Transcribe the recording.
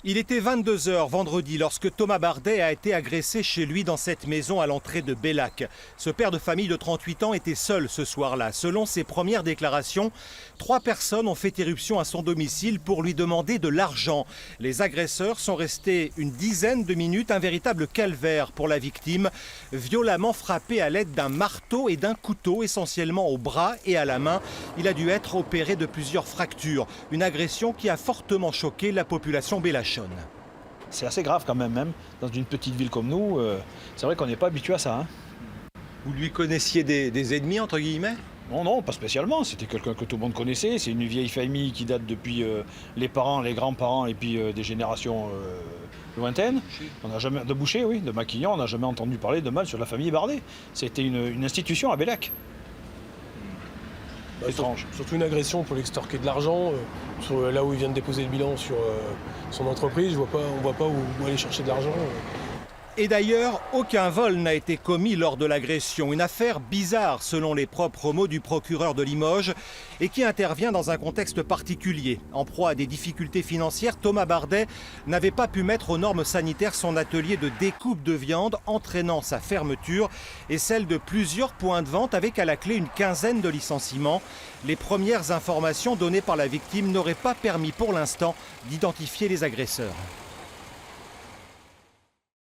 Il était 22 h vendredi lorsque Thomas Bardet a été agressé chez lui dans cette maison à l'entrée de Bellac. Ce père de famille de 38 ans était seul ce soir-là. Selon ses premières déclarations, 3 personnes ont fait irruption à son domicile pour lui demander de l'argent. Les agresseurs sont restés une dizaine de minutes, un véritable calvaire pour la victime, violemment frappé à l'aide d'un marteau et d'un couteau, essentiellement au bras et à la main. Il a dû être opéré de plusieurs fractures, une agression qui a fortement choqué la population bellachonne. C'est assez grave quand même dans une petite ville comme nous, c'est vrai qu'on n'est pas habitué à ça. Hein. Vous lui connaissiez des ennemis, entre guillemets ? Non, pas spécialement, c'était quelqu'un que tout le monde connaissait, c'est une vieille famille qui date depuis les parents, les grands-parents et puis des générations lointaines. On n'a jamais, de Boucher, oui, de Maquillon, on n'a jamais entendu parler de mal sur la famille Bardet. C'était une institution à Bellac. Étrange. Surtout une agression pour l'extorquer de l'argent, là où il vient de déposer le bilan sur son entreprise, on ne voit pas où aller chercher de l'argent. Et d'ailleurs, aucun vol n'a été commis lors de l'agression. Une affaire bizarre selon les propres mots du procureur de Limoges et qui intervient dans un contexte particulier. En proie à des difficultés financières, Thomas Bardet n'avait pas pu mettre aux normes sanitaires son atelier de découpe de viande, entraînant sa fermeture et celle de plusieurs points de vente avec à la clé une quinzaine de licenciements. Les premières informations données par la victime n'auraient pas permis pour l'instant d'identifier les agresseurs.